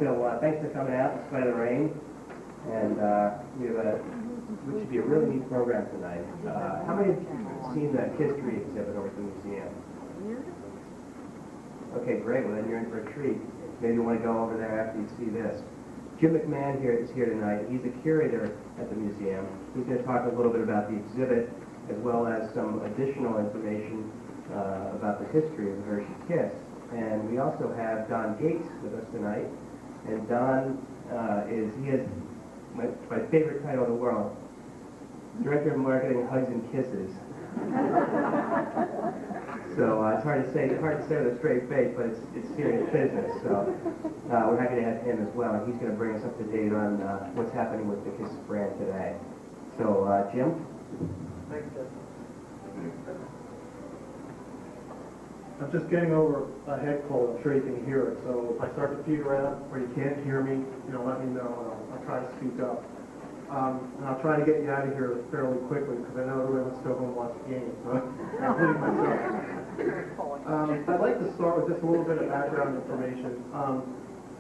so thanks for coming out in spite of the rain. And we have which should be a really neat program tonight. How many of you have seen the history exhibit over at the museum? Okay, great. Well, then you're in for a treat. Maybe you want to go over there after you see this. Jim McMahon is here tonight. He's a curator at the museum. He's going to talk a little bit about the exhibit as well as some additional information about the history of the Hershey Kiss. And we also have Don Gates with us tonight. And Don he has my favorite title in the world, Director of Marketing, Hugs and Kisses. So it's hard to say with a straight face, but it's serious business. So we're happy to have him as well, and he's going to bring us up to date on what's happening with the Kiss brand today. So Jim. Thanks, Jeff. I'm just getting over a head cold. I'm sure you can hear it. So if I start to peter out or you can't hear me, let me know. I'll try to speak up. And I'll try to get you out of here fairly quickly because I know everyone wants to go home and watch the game, so including myself. I'd like to start with just a little bit of background information.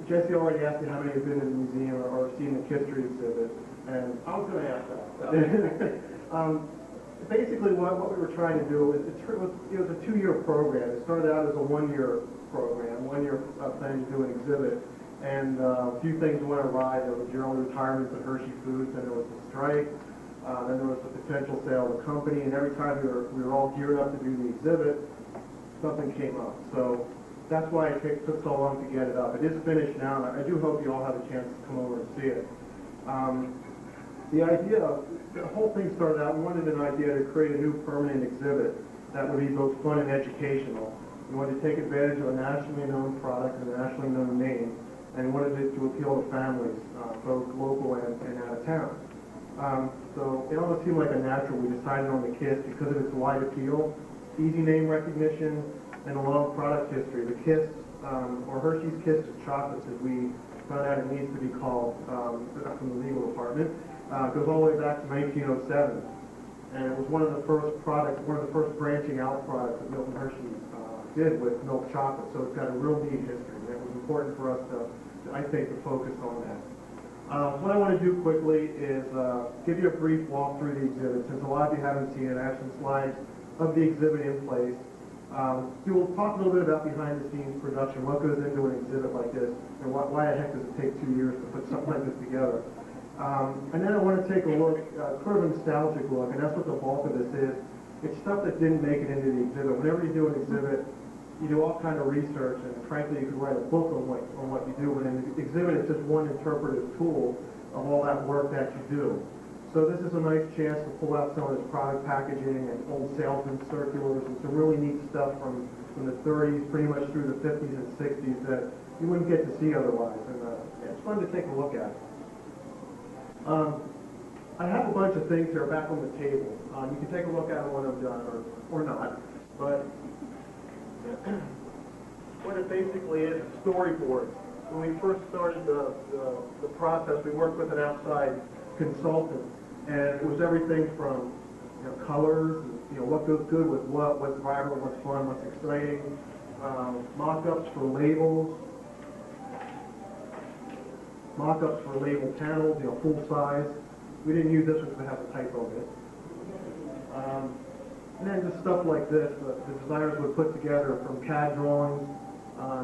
Jesse already asked me how many have been in the museum or seen the history exhibit, and I was going to ask that. Basically, what we were trying to do is it was a 2-year program. It started out as a 1-year program, 1-year plan to do an exhibit. And a few things went awry. There was the early retirements at Hershey Foods, then there was the strike, then there was the potential sale of the company, and every time we were all geared up to do the exhibit, something came up. So that's why it took so long to get it up. It is finished now, and I do hope you all have a chance to come over and see it. The whole thing started out, we wanted an idea to create a new permanent exhibit that would be both fun and educational. We wanted to take advantage of a nationally known product and a nationally known name, and wanted it to appeal to families, both local and out of town. So it almost seemed like a natural. We decided on the Kiss because of its wide appeal, easy name recognition, and a long product history. The Kiss, or Hershey's Kiss Chocolates, as we found out it needs to be called from the legal department, goes all the way back to 1907. And it was one of the first branching out products that Milton Hershey did with milk chocolate. So it's got a real neat history. And it was important for us I think, to focus on that. What I want to do quickly is give you a brief walk through the exhibit. Since a lot of you haven't seen it, I have some slides of the exhibit in place. We will talk a little bit about behind-the-scenes production, what goes into an exhibit like this, and why the heck does it take 2 years to put something like this together. And then I want to take a look, sort of a nostalgic look, and that's what the bulk of this is. It's stuff that didn't make it into the exhibit. Whenever you do an exhibit, you do all kind of research, and frankly, you could write a book on what you do. But an exhibit is just one interpretive tool of all that work that you do. So this is a nice chance to pull out some of this product packaging and old salesman circulars and some really neat stuff from the 30s, pretty much through the 50s and 60s that you wouldn't get to see otherwise. And it's fun to take a look at. I have a bunch of things here back on the table. You can take a look at them when I'm done, or not. But what it basically is storyboards. When we first started the process, we worked with an outside consultant, and it was everything from colors, what goes good with what's vibrant, what's fun, what's exciting, mock-ups for labels, mock-ups for label panels, full size. We didn't use this one because it has a typo in it. And then just stuff like this, the designers would put together from CAD drawings.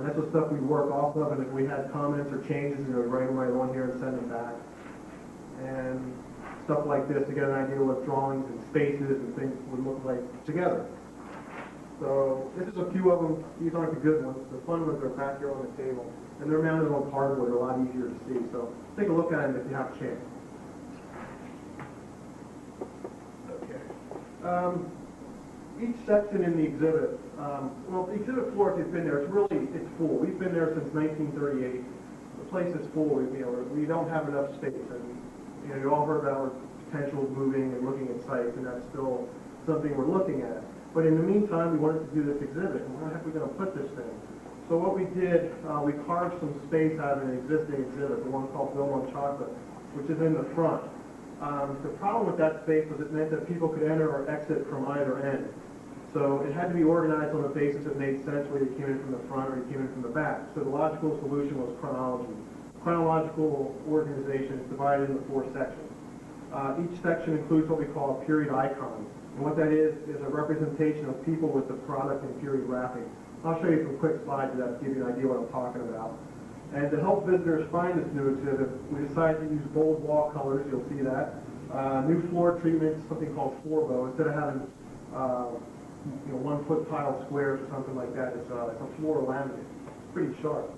That's the stuff we'd work off of, and if we had comments or changes, we'd write them right on here and send them back. And stuff like this to get an idea what drawings and spaces and things would look like together. So this is a few of them. These aren't the good ones. The fun ones are back here on the table. And they're mounted on cardboard, a lot easier to see. So take a look at them if you have a chance. Okay. Each section in the exhibit, well, the exhibit floor, if you've been there, it's full. We've been there since 1938. The place is full. We don't have enough space. And you all heard about our potential moving and looking at sites, and that's still something we're looking at. But in the meantime, we wanted to do this exhibit, and where the heck are we going to put this thing? So what we did, we carved some space out of an existing exhibit, the one called Bill on Chocolate, which is in the front. The problem with that space was it meant that people could enter or exit from either end. So it had to be organized on a basis that made sense whether you came in from the front or you came in from the back. So the logical solution was chronology. chronological organization. It's divided into 4 sections. Each section includes what we call a period icon. And what that is a representation of people with the product and period wrapping. I'll show you some quick slides of that to give you an idea what I'm talking about. And to help visitors find this new exhibit, we decided to use bold wall colors. You'll see that. New floor treatments, something called floor bow. Instead of having 1-foot tile squares or something like that, it's a floor laminate. It's pretty sharp.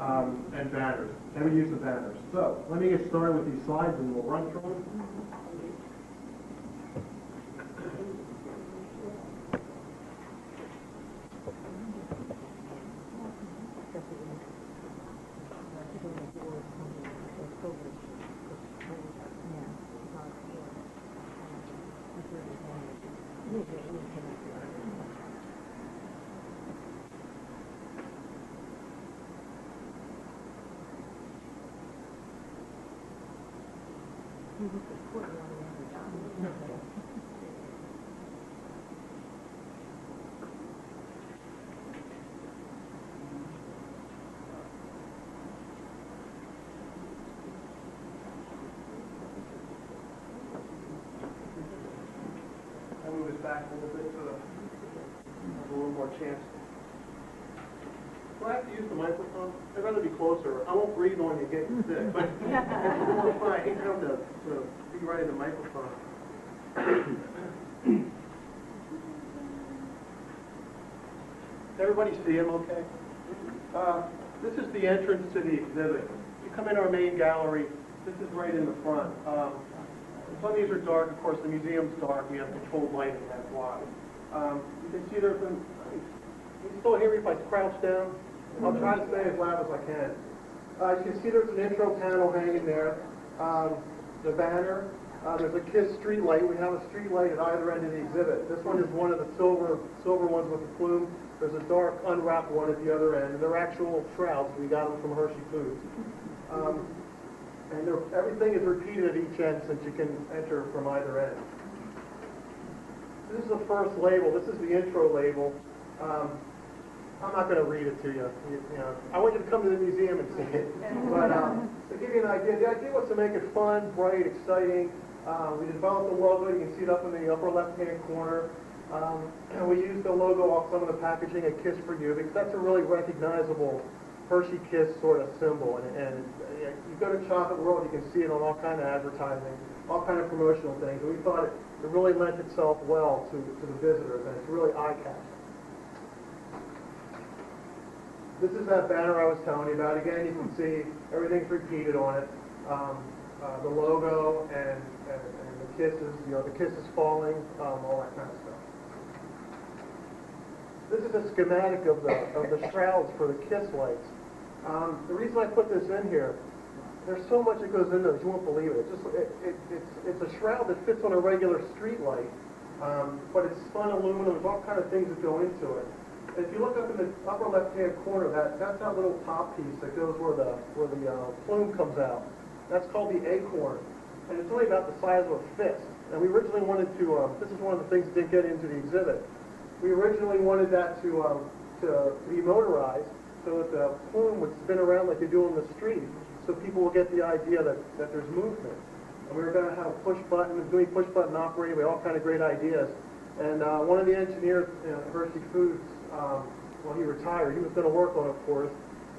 And banners. And we use the banners. So let me get started with these slides and we'll run through them. I'll move this back a little bit so there's a little more chance. Do I have to use the microphone? I'd rather be closer. I won't breathe on you getting sick, but it's more fun. I ain't come to be right in the microphone. Everybody see him okay? This is the entrance to the exhibit. You come in our main gallery. This is right in the front. Some of these are dark. Of course, the museum's dark. We have controlled lighting. That's why. You can see there's been. You can still hear me if I crouch down. I'll try to stay as loud as I can. You can see there's an intro panel hanging there. The banner. There's a KISS street light. We have a street light at either end of the exhibit. This one is one of the silver ones with the plume. There's a dark unwrapped one at the other end. And they're actual shrouds. We got them from Hershey Foods. And everything is repeated at each end since you can enter from either end. This is the first label. This is the intro label. I'm not going to read it to you. I want you to come to the museum and see it. But to give you an idea, the idea was to make it fun, bright, exciting. We developed the logo. You can see it up in the upper left-hand corner. And we used the logo off some of the packaging at Kiss for You because that's a really recognizable Hershey Kiss sort of symbol. And you go to Chocolate World, you can see it on all kind of advertising, all kind of promotional things. And we thought it really lent itself well to the visitors, and it's really eye-catching. This is that banner I was telling you about. Again, you can see everything's repeated on it. The logo and the kisses, the kisses falling, all that kind of stuff. This is a schematic of the shrouds for the KISS lights. The reason I put this in here, there's so much that goes into this, you won't believe it. It's a shroud that fits on a regular street light, but it's spun aluminum. There's all kind of things that go into it. If you look up in the upper left-hand corner, that's that little top piece that goes where the plume comes out. That's called the acorn, and it's only about the size of a fist. And we originally wanted to. This is one of the things that didn't get into the exhibit. We originally wanted that to be motorized, so that the plume would spin around like they do on the street, so people will get the idea that there's movement. And we were going to have a push button, doing push button operating. We had all kind of great ideas. And one of the engineers at Hershey Foods, when he retired, he was going to work on it for us.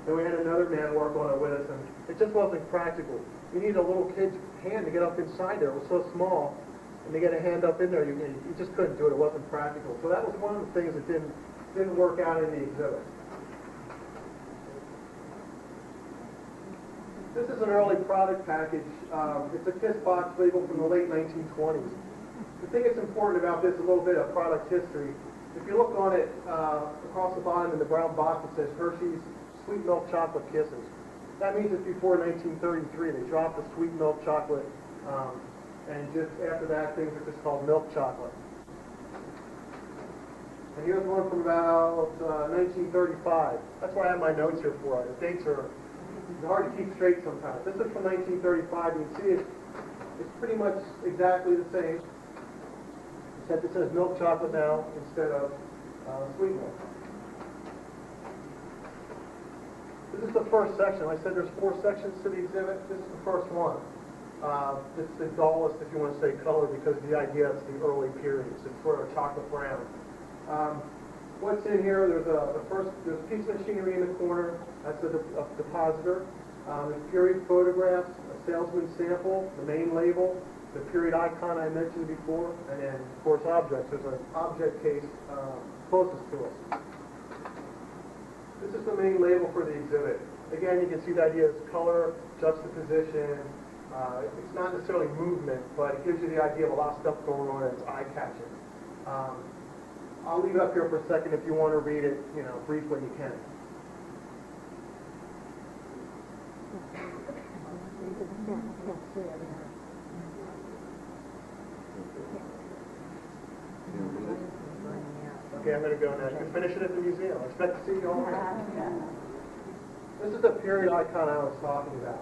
Then we had another man work on it with us, and it just wasn't practical. You need a little kid's hand to get up inside there. It was so small, and to get a hand up in there, you just couldn't do it. It wasn't practical. So that was one of the things that didn't work out in the exhibit. This is an early product package. It's a KISS box label from the late 1920s. The thing that's important about this is a little bit of product history. If you look on it, across the bottom in the brown box, it says Hershey's Sweet Milk Chocolate Kisses. That means it's before 1933. They dropped the sweet milk chocolate, and just after that, things are just called milk chocolate. And here's one from about 1935. That's why I have my notes here for it. The dates are hard to keep straight sometimes. This is from 1935. You can see it's pretty much exactly the same, except it says milk chocolate now instead of sweet milk. This is the first section. I said there's 4 sections to the exhibit. This is the first one. It's the dullest, if you want to say, color, because the idea is the early periods. It's sort of chocolate brown. What's in here? There's a piece of machinery in the corner. That's a depositor. There's period photographs, a salesman's sample, the main label, the period icon I mentioned before, and then, of course, objects. There's an object case closest to us. This is the main label for the exhibit. Again, you can see the idea is color, juxtaposition. It's not necessarily movement, but it gives you the idea of a lot of stuff going on and it's eye-catching. I'll leave it up here for a second. If you want to read it, briefly, you can. Okay, I'm going to go now. You can finish it at the museum. I expect to see you all. This is the period icon I was talking about.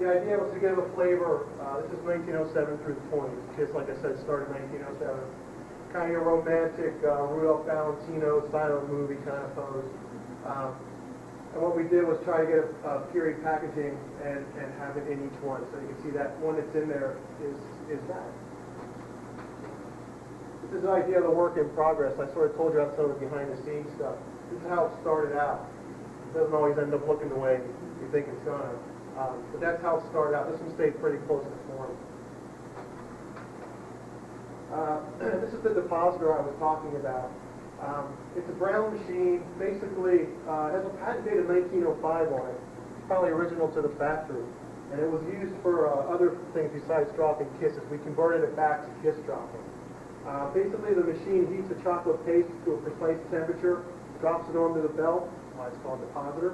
The idea was to give a flavor. This is 1907 through the 20s. Kiss, like I said, started in 1907. Kind of a romantic Rudolph Valentino style of movie kind of pose. And what we did was try to get a period packaging and have it in each one. So you can see that one that's in there is that. This is the idea of the work in progress. I sort of told you about some of the behind-the-scenes stuff. This is how it started out. It doesn't always end up looking the way you think it's going to. But that's how it started out. This one stayed pretty close to form. This is the depositor I was talking about. It's a brown machine. Basically, it has a patent date of 1905 on it. It's probably original to the factory. And it was used for other things besides dropping kisses. We converted it back to kiss dropping. Basically, the machine heats the chocolate paste to a precise temperature, drops it onto the belt, why it's called depositor,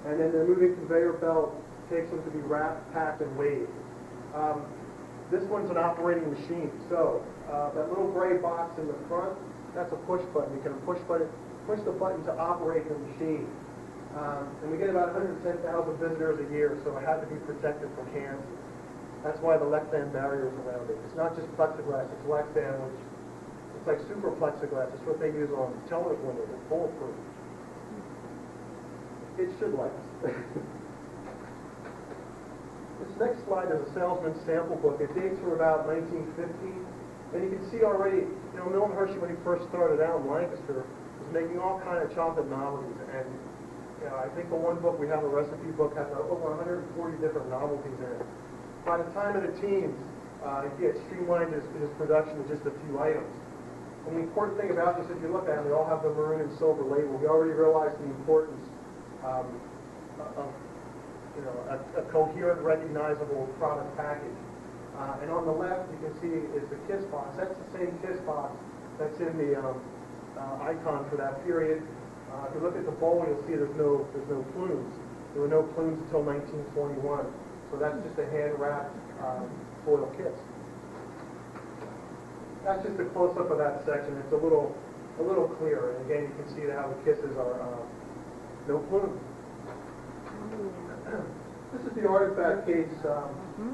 and then the moving conveyor belt takes them to be wrapped, packed, and weighed. This one's an operating machine. So that little gray box in the front, that's a push button. You can push the button to operate the machine. And we get about 110,000 visitors a year, so it had to be protected from cancer. That's why the Lexan barrier is around it. It's not just plexiglass, it's Lexan, which it's like super plexiglass. It's what they use on television windows. It's bulletproof. It should last. This next slide is a salesman's sample book. It dates from about 1950. And you can see already, Milton Hershey, when he first started out in Lancaster, was making all kinds of chocolate novelties. And I think the one book we have, a recipe book, has over 140 different novelties in it. By the time of the teens, he had streamlined his production to just a few items. And the important thing about this, if you look at them, they all have the maroon and silver label. We already realized the importance of a coherent, recognizable product package. And on the left, you can see is the kiss box. That's the same kiss box that's in the icon for that period. If you look at the bowl, you'll see there's no plumes. There were no plumes until 1921. So that's just a hand-wrapped foil kiss. That's just a close-up of that section. It's a little clearer. And again, you can see how the kisses are no plumes. This is the artifact case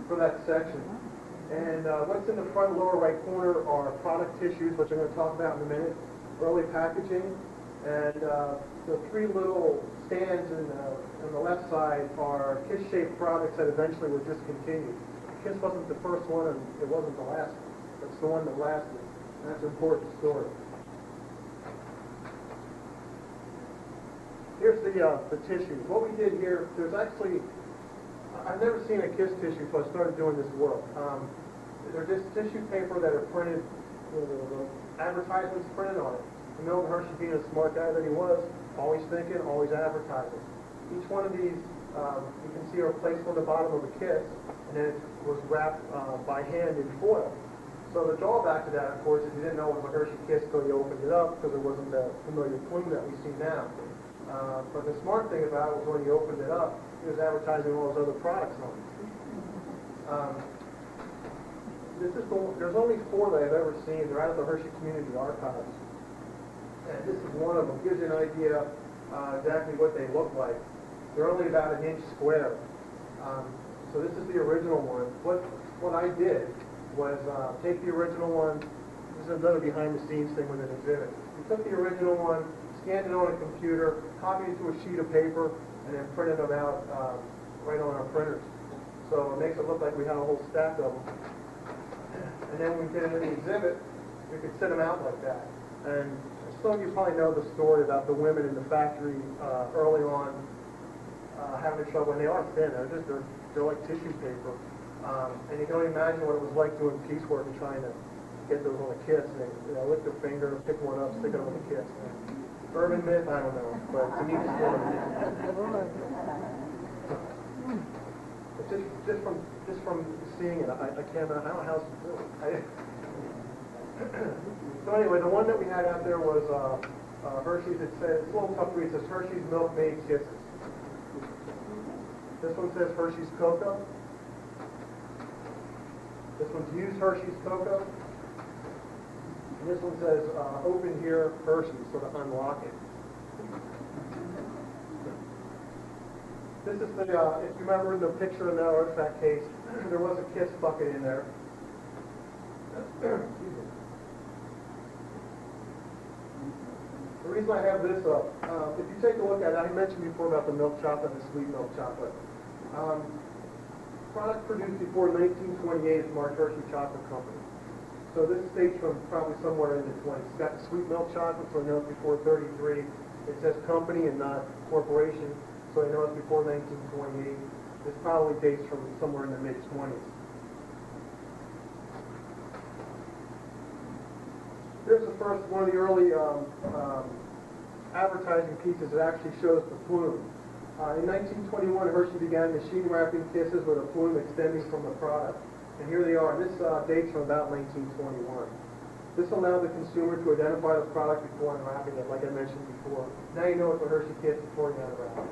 for that section. And what's in the front lower right corner are product tissues, which I'm going to talk about in a minute, early packaging, and the 3 little stands on the left side are kiss-shaped products that eventually were discontinued. Kiss wasn't the first one, and it wasn't the last one. It's the one that lasted. And that's an important story. Here's the tissues. What we did here, there's actually, I've never seen a kiss tissue, so I started doing this work. They're just tissue paper that are printed, the advertisements printed on it. And Milton Hershey, being a smart guy that he was, always thinking, always advertising. Each one of these, you can see, are placed on the bottom of a kiss, and then it was wrapped by hand in foil. So the drawback to that, of course, is you didn't know it was a Hershey kiss until you opened it up, because it wasn't the familiar plume that we see now. But the smart thing about it was when you opened it up, it was advertising all those other products on it. There's only 4 that I've ever seen. They're out of the Hershey Community Archives. And this is one of them. Gives you an idea exactly what they look like. They're only about 1 inch square. So this is the original one. What I did was take the original one. This is another behind-the-scenes thing with an exhibit. We took the original one, scanned it on a computer, copied it to a sheet of paper, and then printed them out right on our printers. So it makes it look like we had a whole stack of them. And then when we did it in the exhibit, we could sit them out like that. And some of you probably know the story about the women in the factory early on having trouble, and they are thin. They're like tissue paper. And you can only imagine what it was like doing piecework and trying to get those on the kits. And they lick their finger, pick one up, stick it on the kits. Urban myth, I don't know, but it's a neat story. Just from seeing it, I can't imagine how else to do it. So anyway, the one that we had out there was Hershey's. It says, it's a little tough to read. It says Hershey's Milk Made Kisses. This one says Hershey's Cocoa. This one's Used Hershey's Cocoa. And this one says Open Here Hershey's, sort of unlock it. This is the, if you remember in the picture in that artifact case, there was a kiss bucket in there. Excuse me. The reason I have this up, if you take a look at it, I mentioned before about the milk chocolate and the sweet milk chocolate. Product produced before 1928 is marked Hershey Chocolate Company. So this dates from probably somewhere in the 20s. It's got the sweet milk chocolate, so I know it's before 33. It says company and not corporation, so I know it's before 1928. This probably dates from somewhere in the mid-20s. Here's the first, one of the early advertising pieces that actually shows the plume. In 1921, Hershey began machine wrapping kisses with a plume extending from the product. And here they are. This dates from about 1921. This allowed the consumer to identify the product before unwrapping it, like I mentioned before. Now you know it's a Hershey kiss before you unwrap it.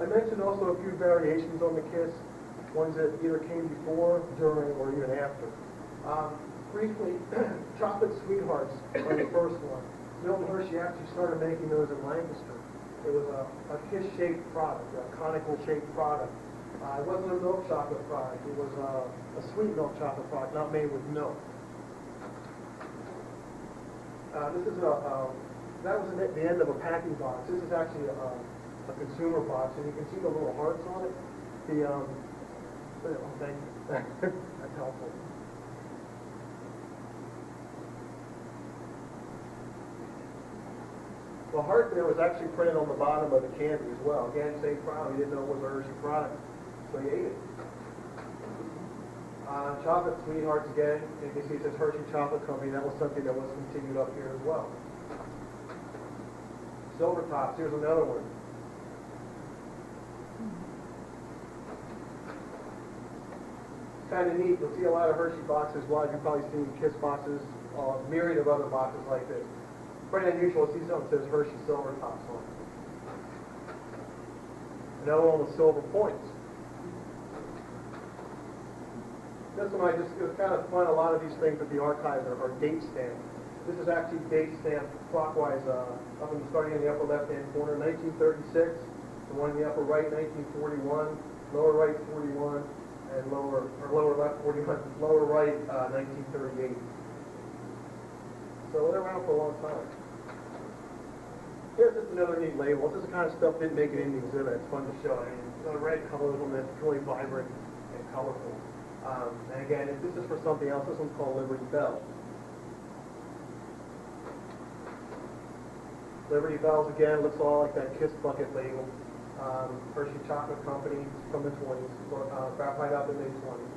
I mentioned also a few variations on the kiss, ones that either came before, during, or even after. Briefly, chocolate sweethearts are the first one. Milton Hershey actually started making those in Lancaster. It was a kiss-shaped product, a conical-shaped product. It wasn't a milk chocolate product. It was a sweet milk chocolate product, not made with milk. This is that was the end of a packing box. This is actually a consumer box, and you can see the little hearts on it. Thank you. That's helpful. The heart there was actually printed on the bottom of the candy as well. Again, same problem. You didn't know it was a Hershey product, so you ate it. Chocolate sweethearts again. You can see it says Hershey Chocolate Company. That was something that was continued up here as well. Silver tops. Here's another one. Kind of neat. You'll see a lot of Hershey boxes. You've probably seen kiss boxes, a myriad of other boxes like this. Pretty unusual to see something that says Hershey Silver Tops on it. Another one with silver points. This one it was kind of fun. A lot of these things at the archives are date stamped. This is actually date stamped clockwise up in starting in the upper left-hand corner, 1936. The one in the upper right, 1941. Lower right, 41. And lower left, 41. Lower right, 1938. So they're around for a long time. Here's just another neat label. This is the kind of stuff that didn't make it in the exhibit. It's fun to show. I mean, the red colors on this, it's really vibrant and colorful. And again, if this is for something else, this one's called Liberty Bell. Liberty Bells, again, looks all like that kiss bucket label. Hershey Chocolate Company from the 20s, right out the mid-20s.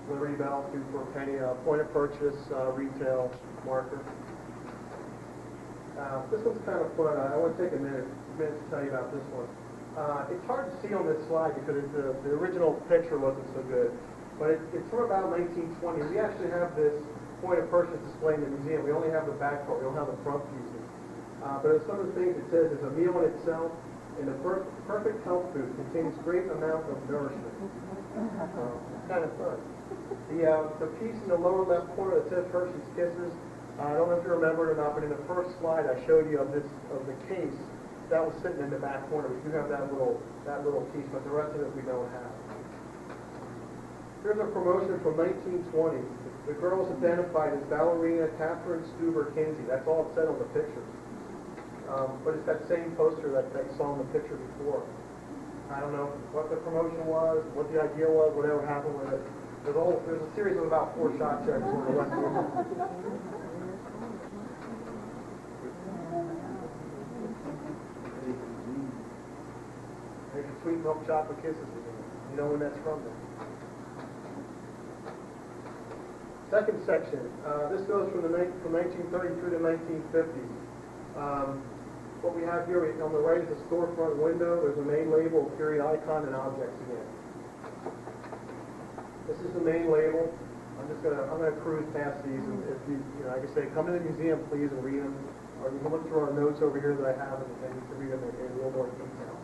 Liberty Bell, 2 for a penny, point of purchase, retail marker. This one's kind of fun. I want to take a minute to tell you about this one. It's hard to see on this slide because the original picture wasn't so good, but it's from about 1920. We actually have this point of purchase display in the museum. We only have the back part. We don't have the front pieces. But some of the things it says is a meal in itself and the perfect health food contains great amount of nourishment. Kind of fun. The piece in the lower left corner that says Hershey's Kisses, I don't know if you remember it or not, but in the first slide I showed you of the case, that was sitting in the back corner. We do have that little piece, but the rest of it we don't have. Here's a promotion from 1920. The girl's identified as ballerina Catherine Stuber Kinsey. That's all it said on the picture. But it's that same poster that you saw in the picture before. I don't know what the promotion was, what the idea was, whatever happened with it. There's a series of about 4 shots here. I just want to let you know. There's your sweet milk chocolate kisses again. You know when that's from then. Second section. This goes from 1933 to 1950. What we have here on the right is a storefront window. There's a main label, period icon, and objects again. This is the main label. I'm gonna cruise past these, and if you like I say, come to the museum, please, and read them, or you can look through our notes over here that I have, and you can read them in a little more detail.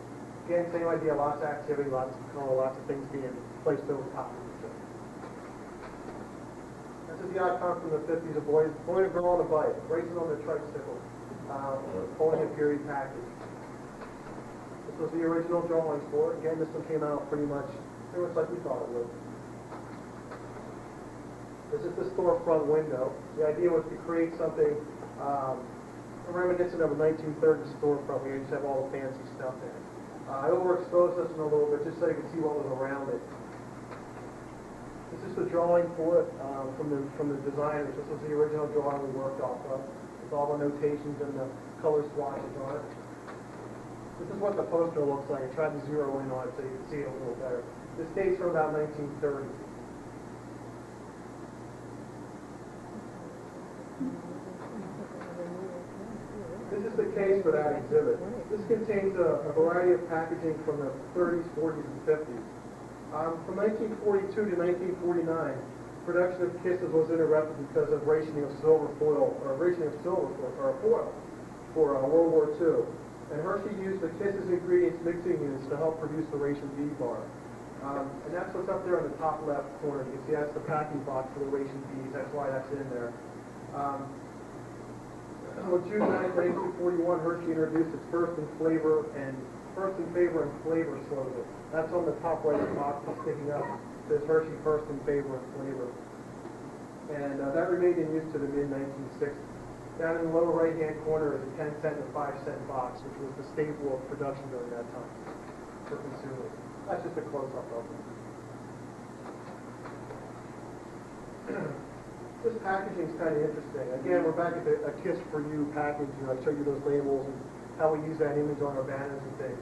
Again, same idea, lots of activity, lots of color, lots of things being placed over top of each other. This is the icon from the 50s, a boy and a girl on a bike, racing on their tricycle, holding a period package. This was the original drawings for it. Again, this one came out pretty much like we thought it would. This is the storefront window. The idea was to create something reminiscent of a 1930s storefront where you just have all the fancy stuff in it. I overexposed this one a little bit just so you can see what was around it. This is the drawing for it from the designers. This was the original drawing we worked off of, with all the notations and the color swatches on it. This is what the poster looks like. I tried to zero in on it so you can see it a little better. This dates from about 1930. This is the case for that exhibit. This contains a variety of packaging from the 30s, 40s, and 50s. From 1942 to 1949, production of kisses was interrupted because of rationing of foil for World War II. And Hershey used the kisses ingredients mixing units to help produce the ration bead bar. And that's what's up there in the top left corner. You can see that's the packing box for the ration beads. That's why that's in there. On June 9, 1941, Hershey introduced its first in favor and flavor slogan. That's on the top right box that's sticking up. It says Hershey first in favor and flavor. And that remained in use to the mid-1960s. Down in the lower right-hand corner is a 10-cent and a 5-cent box, which was the staple of production during that time for consumers. That's just a close-up of it. This packaging is kind of interesting. Again, we're back at a Kiss for You package. I showed you those labels and how we use that image on our banners and things.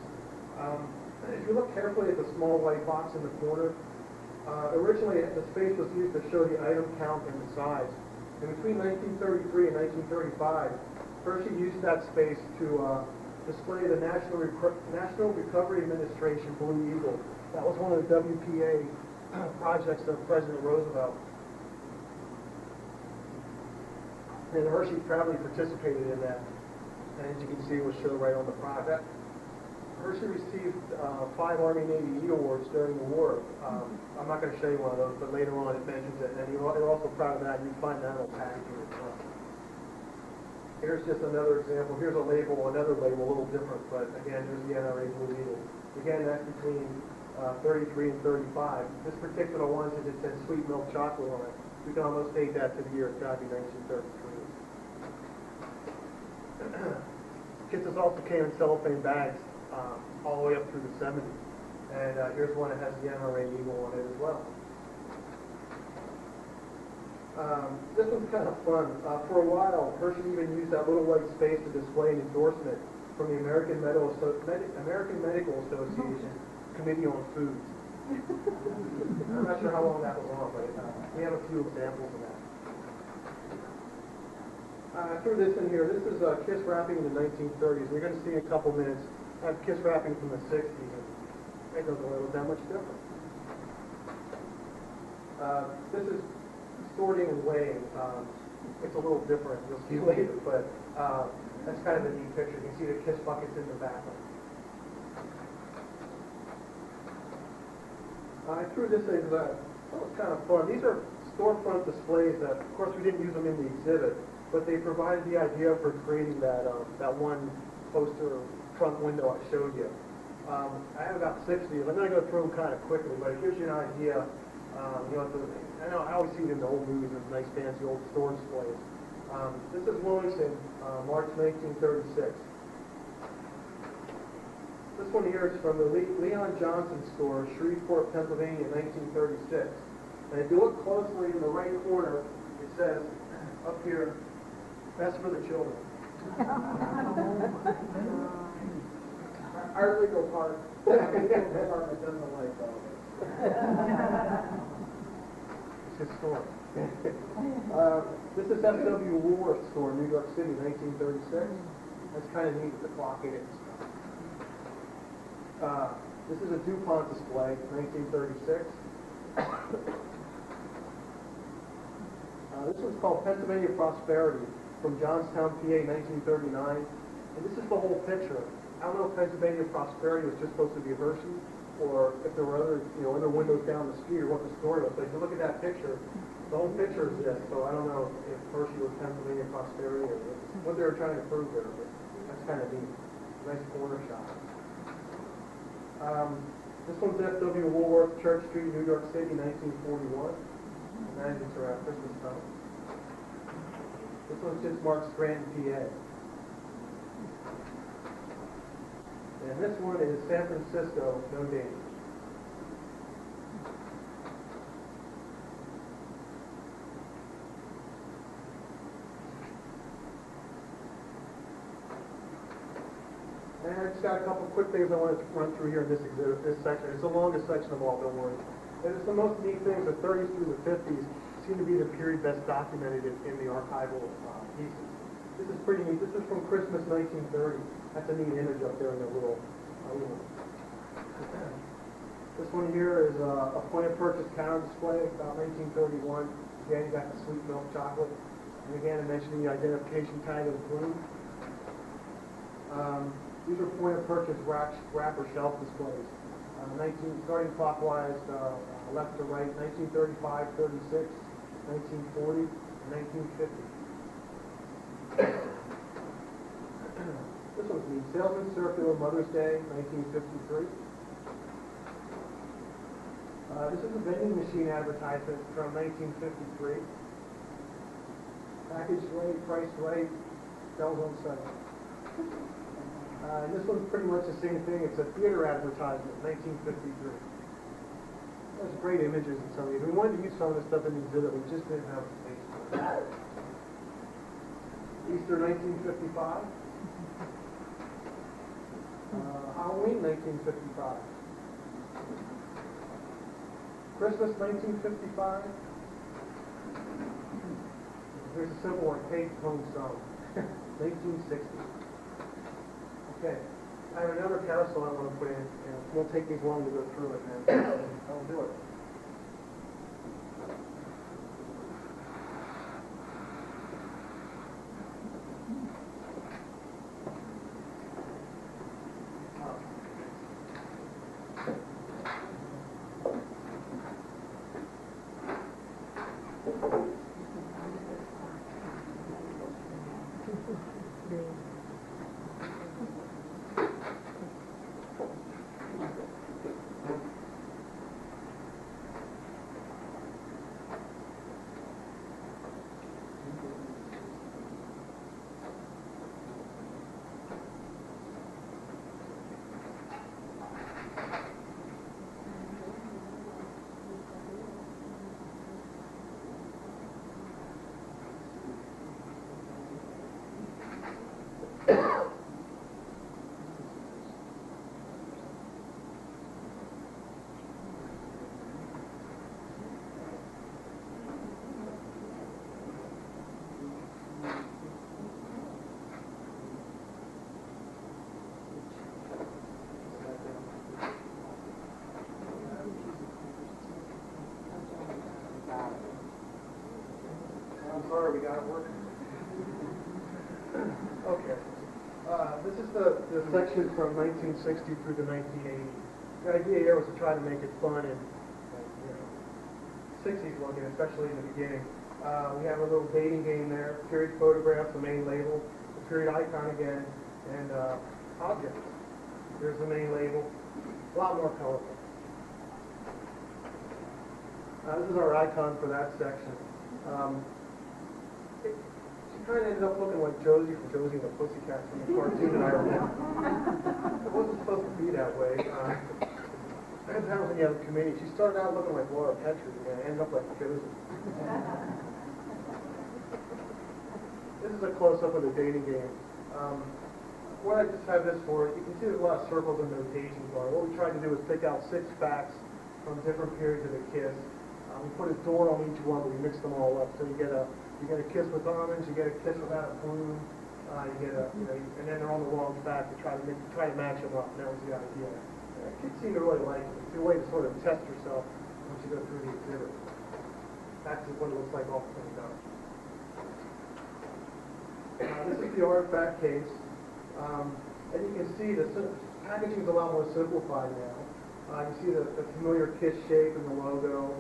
If you look carefully at the small white box in the corner, originally the space was used to show the item count and the size. And between 1933 and 1935, Hershey used that space to display the National Recovery Administration Blue Eagle. That was one of the WPA projects of President Roosevelt. And Hershey proudly participated in that. And as you can see, it was shown right on the product. Hershey received 5 Army Navy E awards during the war. I'm not going to show you one of those, but later on it mentions it. And they're also proud of that. You can find that on packaging as well. Here's just another example. Here's a label, another label, a little different, but again, there's the NRA Blue Eagle. Again, that's between 33 and 35. This particular one, since it says sweet milk chocolate on it, we can almost date that to the year. It's got to be 1933. Kisses also came in cellophane bags all the way up through the 70s. And here's one that has the NRA Eagle on it as well. This one's kind of fun. For a while, Hershey even used that little white space to display an endorsement from the American Medical Association Committee on Foods. I'm not sure how long that was on, but we have a few examples of that. I threw this in here. This is Kiss wrapping in the 1930s. We're going to see in a couple minutes. I have Kiss wrapping from the 60s, and it doesn't look that much different. This is sorting and weighing. It's a little different. You'll see later, but that's kind of a neat picture. You can see the Kiss buckets in the background. I threw this in because I thought it was kind of fun. These are storefront displays that, of course, we didn't use them in the exhibit, but they provided the idea for creating that one poster front window I showed you. I have about 6 of these. I'm going to go through them kind of quickly, but it gives you an idea I know I always see it in the old movies with nice fancy old store displays. This is Wilmington, March 1936. This one here is from the Leon Johnson store, Shreveport, Pennsylvania, 1936. And if you look closely in the right corner, it says up here, best for the children. Our legal part, department doesn't like all this. It's historic. This is F.W. Woolworth store, New York City, 1936. That's kind of neat with the clock in it and stuff. This is a DuPont display, 1936. This one's called Pennsylvania Prosperity from Johnstown, PA, 1939. And this is the whole picture. I don't know if Pennsylvania Prosperity was just supposed to be a Hershey, or if there were other windows down the street, or what the story was. But if you look at that picture, the whole picture is this. So I don't know if Hershey was Pennsylvania Prosperity or what they were trying to prove there. But that's kind of neat. Nice corner shot. This one's F.W. Woolworth, Church Street, New York City, 1941. Imagine it's around Christmas time. This one's just marked Scranton, PA. And this one is San Francisco, no danger. And I just got a couple quick things I wanted to run through here in this exhibit, this section. It's the longest section of all, don't worry. And it's the most neat things, the 30s through the 50s seem to be the period best documented in the archival pieces. This is pretty neat. This is from Christmas 1930. That's a neat image up there in the little. This one here is a point of purchase counter display, about 1931. Again, you got the sweet milk chocolate. And again, I mentioned the identification tag of the plume. These are point of purchase rack or shelf displays. Starting clockwise, left to right, 1935, 36, 1940, and 1950. This one's the Salesman Circular Mother's Day, 1953. This is a vending machine advertisement from 1953. Packaged right, priced right, sells on site. And this one's pretty much the same thing. It's a theater advertisement, 1953. There's great images in some of these. We wanted to use some of this stuff in the exhibit. We just didn't have space for it. Easter, 1955. Halloween, 1955. Christmas, 1955. Here's a simple one, Kate Home Song, 1960. Okay, I have another carousel I want to put in, and it won't take me long to go through it, and I'll do it. Sorry, we got it working. Okay. This is the section from 1960 through to 1980. The idea here was to try to make it fun and 60s looking, especially in the beginning. We have a little dating game there, period photograph, the main label, the period icon again, and objects. Here's the main label. A lot more colorful. This is our icon for that section. She kind of ended up looking like Josie from Josie and the Pussycats in the cartoon that I remember. It wasn't supposed to be that way. That's how when you have a committee. She started out looking like Laura Petrie and ended up like Josie. This is a close-up of the dating game. What I just have this for, you can see there's a lot of circles and notations on it. What we tried to do is pick out 6 facts from different periods of the kiss. We put a door on each one, but we mixed them all up. So you get a kiss with almonds, you get a kiss without a plume, you get a, and then they're on the wrong fact to try to match them up. And that was the idea. Kids seem to really like it. It's a way to sort of test yourself once you go through the exhibit. That's what it looks like all cleaned up. This is the artifact case. And you can see the packaging is a lot more simplified now. You see the familiar KISS shape and the logo.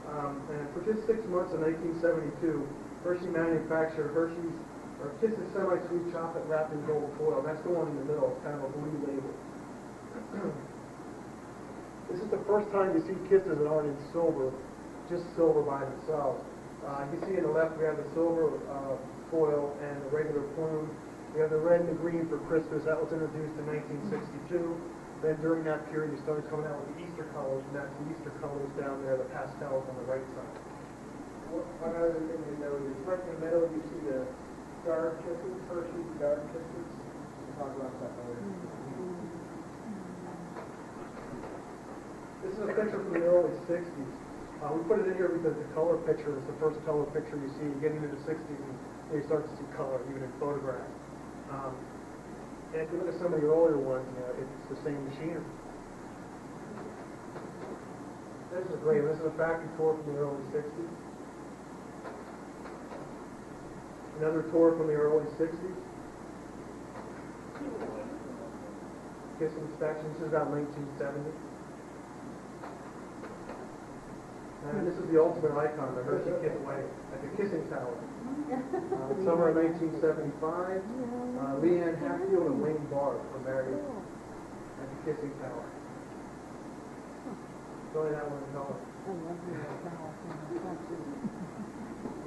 And for just 6 months in 1972, Hershey manufactured Kiss's semi-sweet chocolate wrapped in gold foil. That's the one in the middle. It's kind of a blue label. This is the first time you see Kisses that aren't in silver, just silver by themselves. You see on the left we have the silver foil and the regular plume. We have the red and the green for Christmas. That was introduced in 1962. Then during that period, you started coming out with the Easter colors, and that's the Easter colors down there, the pastels on the right side. One other thing to note is right in the middle, you see the dark kisses, Hershey dark kisses. We'll talk about that later. This is a picture from the early 60s. We put it in here because the color picture is the first color picture you see. You get into the 60s and you start to see color, even in photographs. And if you look at some of the earlier ones, it's the same machinery. This is great. This is a factory tour from the early 60s. Another tour from the early 60s. Kiss inspection. This is about 1970. And this is the ultimate icon, the Hershey Kiss wedding at the Kissing Tower. Summer of 1975, Leanne Hatfield and Wayne Barr were married at the Kissing Tower. It's only that one in color.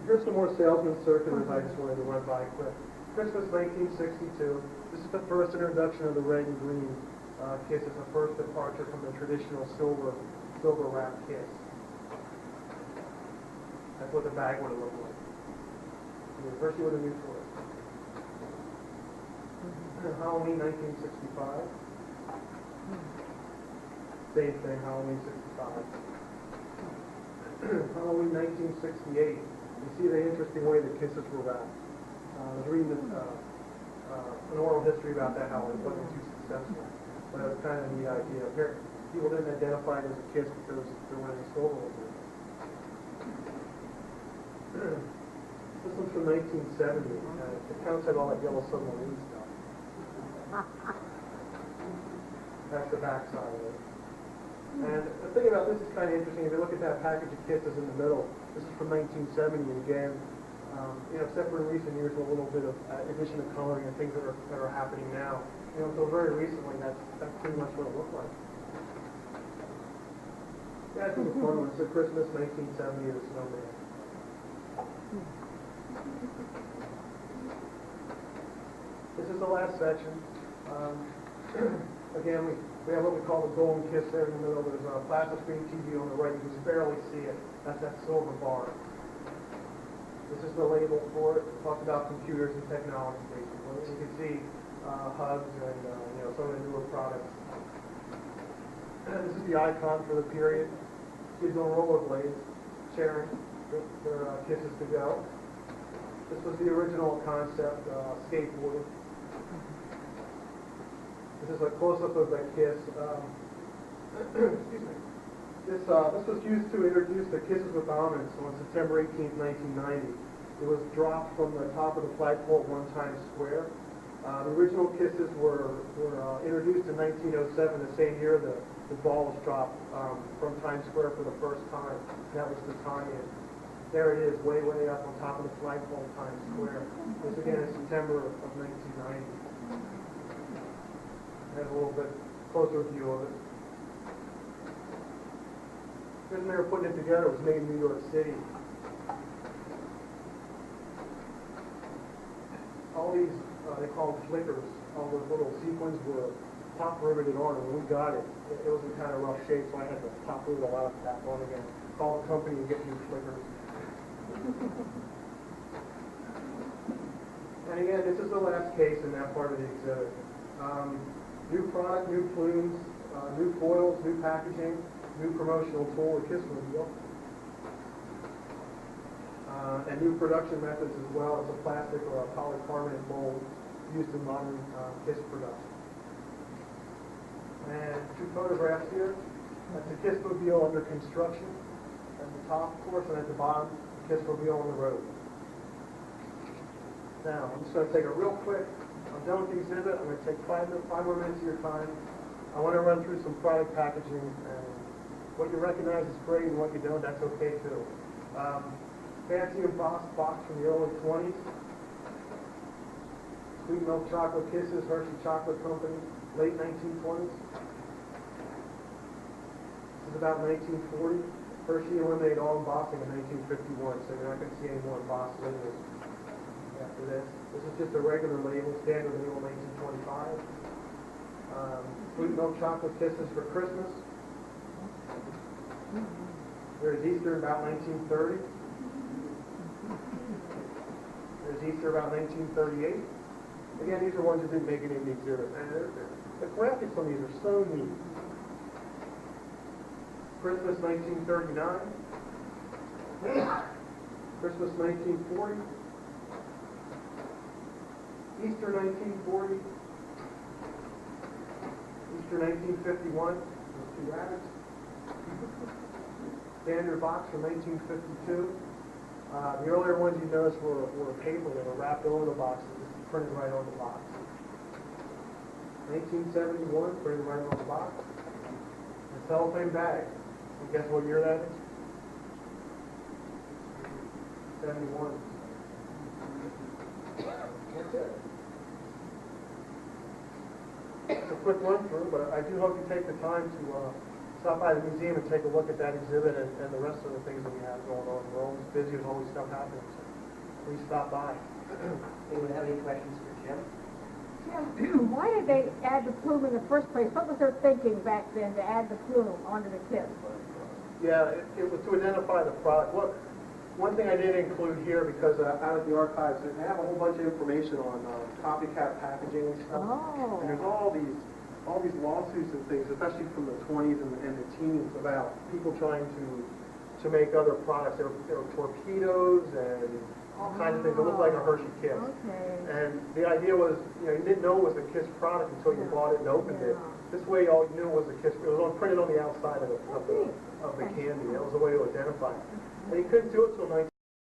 Here's some more salesman circulars I just wanted to run by quick. Christmas 1962. This is the first introduction of the red and green kiss. It's the first departure from the traditional silver wrapped kiss. That's what the bag would have looked like. Hershey with a new twist. Halloween 1965. Same thing, Halloween 65. Halloween 1968. You see the interesting way the kisses were wrapped. I was reading an oral history about that, how it wasn't too successful. But it was kind of a neat idea. Here, people didn't identify it as a kiss because there wasn't any silver with it. This one's from 1970. The counts had all that yellow submarine stuff. That's the back side of it. And the thing about this is kind of interesting. If you look at that package of kisses in the middle, this is from 1970, and again, except for in recent years, with a little bit of addition of coloring and things that are happening now. Until very recently, that's pretty much what it looked like. Yeah, I think it's fun one. It's a Christmas 1970 of the snowman. This is the last section. Again, we have what we call the golden kiss there in the middle. There's a plasma screen TV on the right. You can just barely see it. That's that silver bar. This is the label for it. It talks about computers and technology, basically. You can see hugs and some of the newer products. This is the icon for the period. Kids on rollerblades, sharing their kisses to go. This was the original concept, skateboarding. This is a close-up of that kiss. Excuse me. This was used to introduce the Kisses with Almonds on September 18th, 1990. It was dropped from the top of the flagpole at One Times Square. The original Kisses were introduced in 1907, the same year the ball was dropped from Times Square for the first time. That was the tie-in. There it is, way, way up on top of the flagpole of Times Square. This again is September of 1990. There's a little bit closer view of it. when they were putting it together, it was made in New York City. All these, they call them flickers, all those little sequins were top riveted on, and when we got it, it was in kind of rough shape, so I had to top root a lot of that on again. Call the company and get new flickers. And again, this is the last case in that part of the exhibit. New product, new plumes, new foils, new packaging, new promotional tool, the KISS wheel, and new production methods as well as a plastic or a polycarbonate mold used in modern KISS production. And two photographs here. That's the KISS mobile under construction at the top, of course, and at the bottom, the KISS mobile on the road. Now, I'm just going to take a real quick, I'm done with the exhibit, I'm going to take five more minutes of your time. I want to run through some product packaging, and what you recognize is great, and what you don't, that's okay too. Fancy embossed box from the early 20s. Sweet milk chocolate kisses, Hershey Chocolate Company, late 1920s. This is about 1940. Hershey eliminated all embossing in 1951, so you're not going to see any more embossed labels after this. This is just a regular label, standard label, 1925. Sweet milk chocolate kisses for Christmas. There's Easter about 1930. There's Easter about 1938. Again, these are ones that didn't make it in the exhibit. And the graphics on these are so neat. Christmas 1939. Christmas 1940. Easter 1940. Easter 1951. Those two rabbits. Standard box from 1952. The earlier ones you noticed were paper. They were wrapped over the boxes, printed right on the box. 1971, printed right on the box. A cellophane bag. And guess what year that is? 71. That's it. It's a quick run through, but I do hope you take the time to stop by the museum and take a look at that exhibit and the rest of the things that we have going on. We're always busy, there's always stuff happening, so please stop by. Anyone have any questions for Jim? Jim, why did they add the plume in the first place? What was their thinking back then to add the plume onto the KISS? Yeah, it was to identify the product. One thing I did include here, because out at the archives, they have a whole bunch of information on copycat packaging and stuff. Oh. And there's all these lawsuits and things, especially from the 20s and the teens, about people trying to make other products. There were torpedoes and all kinds of things that looked like a Hershey Kiss. Okay. And the idea was, you didn't know it was a Kiss product until you bought it and opened it. This way, all you knew was a Kiss. It was printed on the outside of the candy. That was a way to identify it. And you couldn't do it until